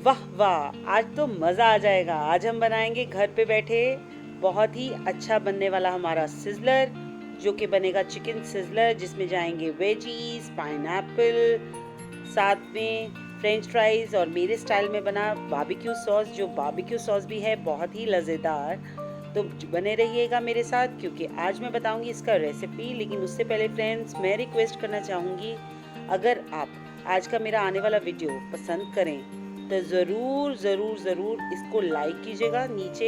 वाह वाह, आज तो मज़ा आ जाएगा। आज हम बनाएंगे घर पे बैठे बहुत ही अच्छा बनने वाला हमारा सिज़लर, जो कि बनेगा चिकन सिज़लर, जिसमें जाएंगे वेजीज, पाइनएप्पल, साथ में फ्रेंच फ्राइज़ और मेरे स्टाइल में बना बारबेक्यू सॉस, जो बारबेक्यू सॉस भी है बहुत ही लज़ेदार। तो बने रहिएगा मेरे साथ, क्योंकि आज मैं बताऊंगी इसका रेसिपी। लेकिन उससे पहले फ्रेंड्स, मैं रिक्वेस्ट करना चाहूँगी, अगर आप आज का मेरा आने वाला वीडियो पसंद करें तो ज़रूर ज़रूर ज़रूर इसको लाइक कीजिएगा नीचे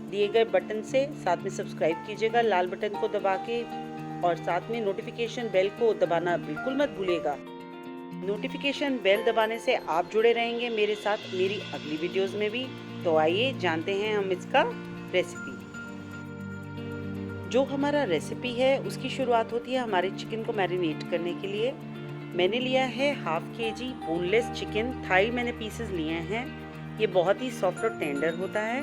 दिए गए बटन से, साथ में सब्सक्राइब कीजिएगा लाल बटन को दबा के, और साथ में नोटिफिकेशन बेल को दबाना बिल्कुल मत भूलिएगा। नोटिफिकेशन बेल दबाने से आप जुड़े रहेंगे मेरे साथ मेरी अगली वीडियोस में भी। तो आइए जानते हैं हम इसका रेसिपी। जो हमारा रेसिपी है उसकी शुरुआत होती है हमारे चिकन को मैरिनेट करने के लिए। मैंने लिया है half KG boneless chicken thigh, मैंने पीसेस लिए हैं। ये बहुत ही सॉफ्ट और टेंडर होता है।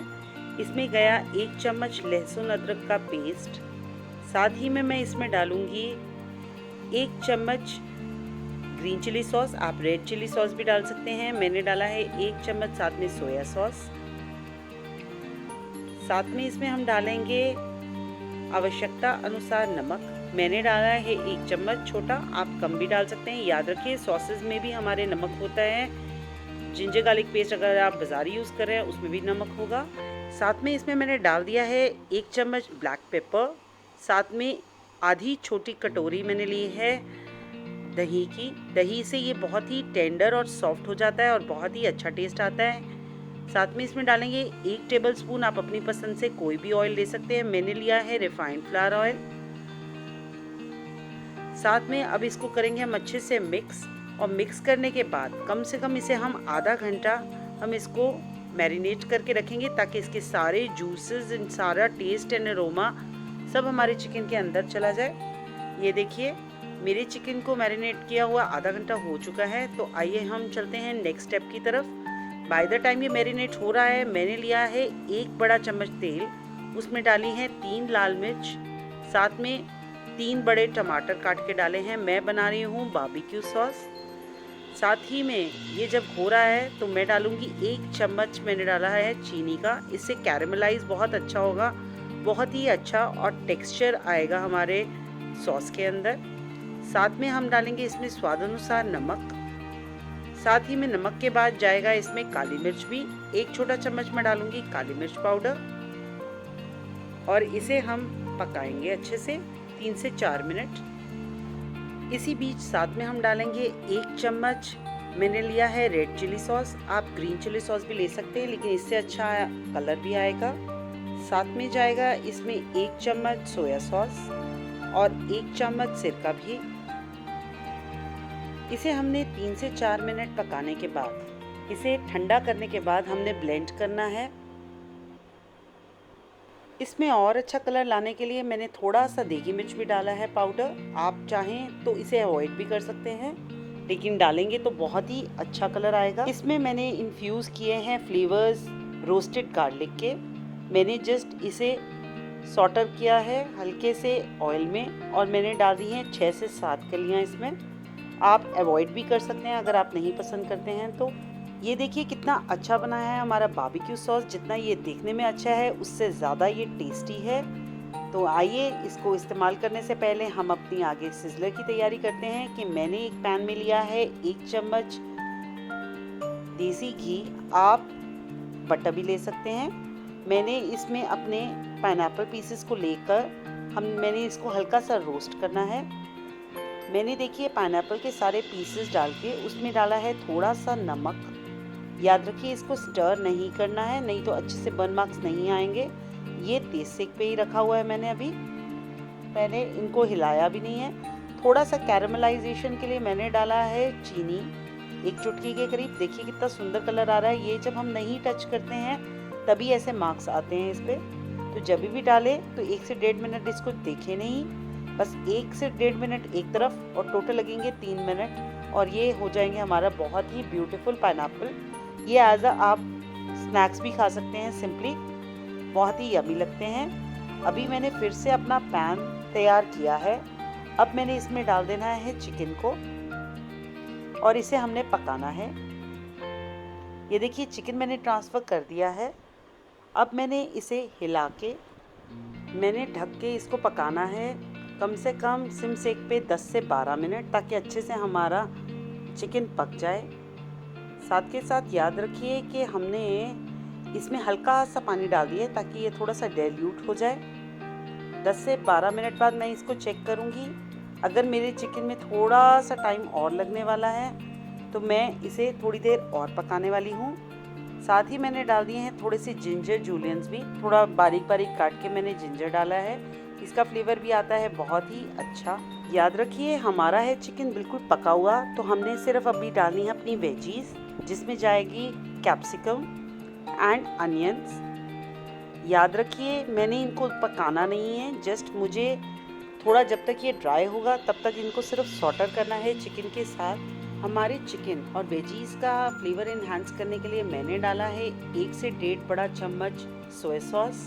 इसमें गया 1 चम्मच लहसुन अदरक का पेस्ट। साथ ही में मैं इसमें डालूंगी 1 चम्मच ग्रीन चिली सॉस, आप रेड चिली सॉस भी डाल सकते हैं। मैंने डाला है 1 चम्मच, साथ में सोया सॉस। साथ में इसमें हम डालेंगे आवश्यकता अनुसार नमक। मैंने डाला है 1 चम्मच छोटा, आप कम भी डाल सकते हैं। याद रखिए सॉसेस में भी हमारे नमक होता है। जिंजर गार्लिक पेस्ट अगर आप बाजारी यूज़ कर रहे हैं उसमें भी नमक होगा। साथ में इसमें मैंने डाल दिया है 1 चम्मच ब्लैक पेपर। साथ में आधी छोटी कटोरी मैंने ली है दही की। दही से ये बहुत ही टेंडर और सॉफ्ट हो जाता है और बहुत ही अच्छा टेस्ट आता है। साथ में इसमें डालेंगे 1 टेबलस्पून, आप अपनी पसंद से कोई भी ऑयल ले सकते हैं। मैंने लिया है रिफाइंड फ्लावर ऑयल। साथ में अब इसको करेंगे हम अच्छे से मिक्स, और मिक्स करने के बाद कम से कम इसे हम आधा घंटा हम इसको मैरिनेट करके रखेंगे, ताकि इसके सारे जूसेस, सारा टेस्ट एंड अरोमा सब हमारे चिकन के अंदर चला जाए। ये देखिए मेरे चिकन को मैरिनेट किया हुआ आधा घंटा हो चुका है। तो आइए हम चलते हैं नेक्स्ट स्टेप की तरफ। बाय द टाइम ये मैरिनेट हो रहा है, मैंने लिया है 1 बड़ा चम्मच तेल, उसमें डाली है 3 लाल मिर्च, साथ में 3 बड़े टमाटर काट के डाले हैं। मैं बना रही हूँ बारबेक्यू सॉस। साथ ही में ये जब हो रहा है तो मैं डालूंगी 1 चम्मच, मैंने डाला है चीनी का। इससे कैरेमलाइज बहुत अच्छा होगा, बहुत ही अच्छा और टेक्सचर आएगा हमारे सॉस के अंदर। साथ में हम डालेंगे इसमें स्वाद अनुसार नमक। साथ ही में नमक के बाद जाएगा इसमें काली मिर्च भी, 1 छोटा चम्मच मैं डालूंगी काली मिर्च पाउडर, और इसे हम पकाएंगे अच्छे से 3 से 4 मिनट। इसी बीच साथ में हम डालेंगे 1 चम्मच मैंने लिया है रेड चिली सॉस, आप ग्रीन चिली सॉस भी ले सकते हैं, लेकिन इससे अच्छा कलर भी आएगा। साथ में जाएगा इसमें 1 चम्मच सोया सॉस और 1 चम्मच सिरका भी। इसे हमने 3 से 4 मिनट पकाने के बाद, इसे ठंडा करने के बाद हमने ब्लेंड करना है। इसमें और अच्छा कलर लाने के लिए मैंने थोड़ा सा देगी मिर्च भी डाला है पाउडर। आप चाहें तो इसे अवॉइड भी कर सकते हैं, लेकिन डालेंगे तो बहुत ही अच्छा कलर आएगा। इसमें मैंने इन्फ्यूज़ किए हैं फ्लेवर्स रोस्टेड गार्लिक के। मैंने जस्ट इसे सॉटर किया है हल्के से ऑयल में, और मैंने डाल दी हैं 6 से 7 कलियाँ इसमें। आप अवॉइड भी कर सकते हैं अगर आप नहीं पसंद करते हैं तो। ये देखिए कितना अच्छा बना है हमारा बारबेक्यू सॉस। जितना ये देखने में अच्छा है उससे ज़्यादा ये टेस्टी है। तो आइए इसको इस्तेमाल करने से पहले हम अपनी आगे सिज़लर की तैयारी करते हैं। कि मैंने एक पैन में लिया है 1 चम्मच देसी घी, आप बटर भी ले सकते हैं। मैंने इसमें अपने पाइनएप्पल पीसेस को लेकर मैंने इसको हल्का सा रोस्ट करना है। मैंने देखिए पाइनएप्पल के सारे पीसेस डाल के उसमें डाला है थोड़ा सा नमक। याद रखिए इसको स्टर नहीं करना है, नहीं तो अच्छे से बर्न मार्क्स नहीं आएंगे। ये तेज सेक पे ही रखा हुआ है मैंने अभी, मैंने इनको हिलाया भी नहीं है। थोड़ा सा कैरेमलाइजेशन के लिए मैंने डाला है चीनी, 1 चुटकी के करीब। देखिए कितना सुंदर कलर आ रहा है। ये जब हम नहीं टच करते हैं तभी ऐसे मार्क्स आते हैं इस पर। तो जब भी डालें तो 1 से 1.5 मिनट इसको देखें नहीं, बस 1 से 1.5 मिनट एक तरफ, और टोटल लगेंगे 3 मिनट, और ये हो जाएंगे हमारा बहुत ही ब्यूटीफुल पाइनएप्पल। ये एज आप स्नैक्स भी खा सकते हैं सिंपली, बहुत ही यमी लगते हैं। अभी मैंने फिर से अपना पैन तैयार किया है। अब मैंने इसमें डाल देना है चिकन को, और इसे हमने पकाना है। ये देखिए चिकन मैंने ट्रांसफ़र कर दिया है। अब मैंने इसे हिला के मैंने ढक के इसको पकाना है कम से कम सिम सेक पे 10 से 12 मिनट, ताकि अच्छे से हमारा चिकन पक जाए। साथ के साथ याद रखिए कि हमने इसमें हल्का सा पानी डाल दिया है ताकि ये थोड़ा सा डाइल्यूट हो जाए। 10 से 12 मिनट बाद मैं इसको चेक करूँगी। अगर मेरे चिकन में थोड़ा सा टाइम और लगने वाला है तो मैं इसे थोड़ी देर और पकाने वाली हूँ। साथ ही मैंने डाल दिए हैं थोड़े से जिंजर जूलियंस भी, थोड़ा बारीक बारीक काट के मैंने जिंजर डाला है। इसका फ्लेवर भी आता है बहुत ही अच्छा। याद रखिए हमारा है चिकन बिल्कुल पका हुआ, तो हमने सिर्फ अभी डालनी है अपनी वेजीज, जिसमें जाएगी कैप्सिकम एंड अनियंस। याद रखिए मैंने इनको पकाना नहीं है, जस्ट मुझे थोड़ा जब तक ये ड्राई होगा तब तक इनको सिर्फ सॉटर करना है चिकन के साथ। हमारे चिकन और वेजीज का फ्लेवर इन्हांस करने के लिए मैंने डाला है 1 से 1.5 बड़ा चम्मच सोया सॉस।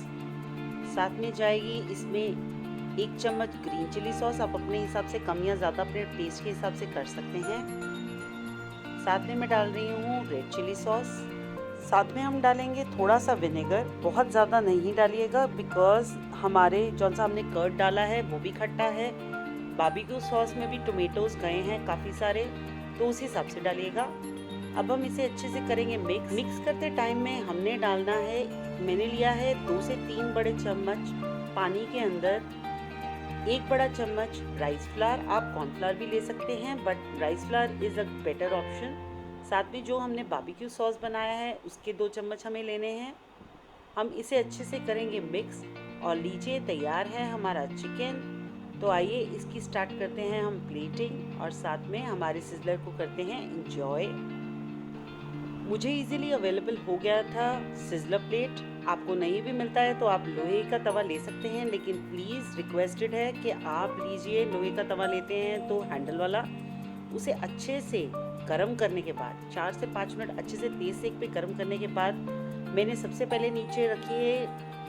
साथ में जाएगी इसमें 1 चम्मच ग्रीन चिली सॉस। आप अपने हिसाब से कम या ज़्यादा अपने टेस्ट के हिसाब से कर सकते हैं। साथ में मैं डाल रही हूँ रेड चिली सॉस। साथ में हम डालेंगे थोड़ा सा विनेगर, बहुत ज़्यादा नहीं डालिएगा बिकॉज हमारे जो सा हमने कर्ड डाला है वो भी खट्टा है। बारबेक्यू सॉस में भी टोमेटोज गए हैं काफ़ी सारे, तो उस हिसाब से डालिएगा। अब हम इसे अच्छे से करेंगे मिक्स करते टाइम में हमने डालना है, मैंने लिया है 2 से 3 बड़े चम्मच पानी के अंदर 1 बड़ा चम्मच राइस फ्लावर। आप कॉर्नफ्लावर भी ले सकते हैं but rice flour is a better option. साथ में जो हमने बारबेक्यू सॉस बनाया है उसके 2 चम्मच हमें लेने हैं। हम इसे अच्छे से करेंगे मिक्स और लीजिए तैयार है हमारा चिकन। तो आइए इसकी स्टार्ट करते हैं हम प्लेटिंग और साथ में हमारे सिजलर को करते हैं इंजॉय। मुझे इजीली अवेलेबल हो गया था सिजलर प्लेट। आपको नहीं भी मिलता है तो आप लोहे का तवा ले सकते हैं, लेकिन प्लीज़ रिक्वेस्टेड है कि आप लीजिए लोहे का तवा लेते हैं तो हैंडल वाला। उसे अच्छे से गर्म करने के बाद 4 से 5 मिनट अच्छे से तेज सेक पे गर्म करने के बाद मैंने सबसे पहले नीचे रखी है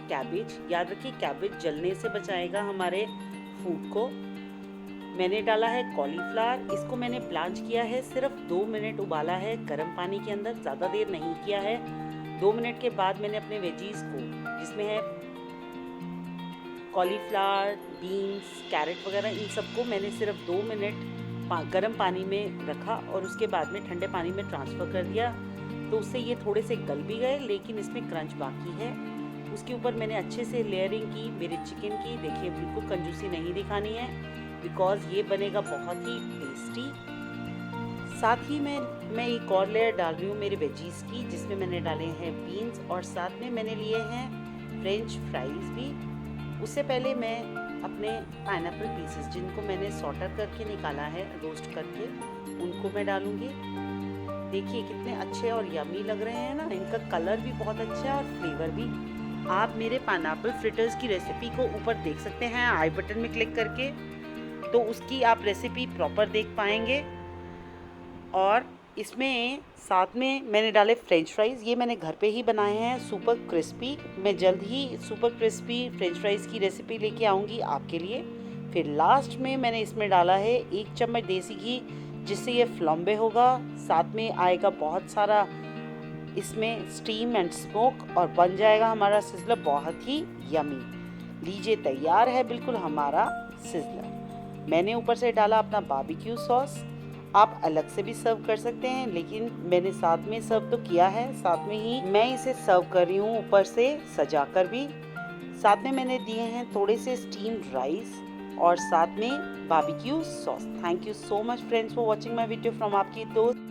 कैबेज। याद रखिए कैबेज जलने से बचाएगा हमारे फूड को। मैंने डाला है कॉलीफ्लावर, इसको मैंने ब्लांच किया है, सिर्फ 2 मिनट उबाला है गर्म पानी के अंदर, ज़्यादा देर नहीं किया है। 2 मिनट के बाद मैंने अपने वेजीज को, जिसमें है कॉलीफ्लावर, बीन्स, कैरेट वगैरह, इन सबको मैंने सिर्फ 2 मिनट गर्म पानी में रखा और उसके बाद में ठंडे पानी में ट्रांसफ़र कर दिया। तो उससे ये थोड़े से गल भी गए, लेकिन इसमें क्रंच बाकी है। उसके ऊपर मैंने अच्छे से लेयरिंग की मेरे चिकन की। देखिए बिल्कुल कंजूसी नहीं दिखानी है बिकॉज ये बनेगा बहुत ही टेस्टी। साथ ही मैं एक और लेयर डाल रही हूँ मेरे वेजीज की, जिसमें मैंने डाले हैं बीन्स और साथ में मैंने लिए हैं फ्रेंच फ्राइज़ भी। उससे पहले मैं अपने पाइनएप्पल पीसेस, जिनको मैंने सॉटर करके निकाला है रोस्ट करके, उनको मैं डालूँगी। देखिए कितने अच्छे और यमी लग रहे हैं ना, इनका कलर भी बहुत अच्छा है और फ्लेवर भी। आप मेरे पाइनएप्पल फ्रिटर्स की रेसिपी को ऊपर देख सकते हैं आई बटन में क्लिक करके, तो उसकी आप रेसिपी प्रॉपर देख पाएंगे। और इसमें साथ में मैंने डाले फ्रेंच फ्राइज़, ये मैंने घर पे ही बनाए हैं सुपर क्रिस्पी। मैं जल्द ही सुपर क्रिस्पी फ्रेंच फ्राइज़ की रेसिपी लेके आऊँगी आपके लिए। फिर लास्ट में मैंने इसमें डाला है 1 चम्मच देसी घी, जिससे ये फ्लम्बे होगा। साथ में आएगा बहुत सारा इसमें स्टीम एंड स्मोक और बन जाएगा हमारा सिजलर बहुत ही यमी। लीजिए तैयार है बिल्कुल हमारा सिजलर। मैंने ऊपर से डाला अपना बारबेक्यू सॉस। आप अलग से भी सर्व कर सकते हैं, लेकिन मैंने साथ में सर्व तो किया है, साथ में ही मैं इसे सर्व कर रही हूँ ऊपर से सजाकर भी। साथ में मैंने दिए हैं थोड़े से स्टीम्ड राइस और साथ में barbecue sauce. Thank you so much friends for watching my video from आपकी दोस्त।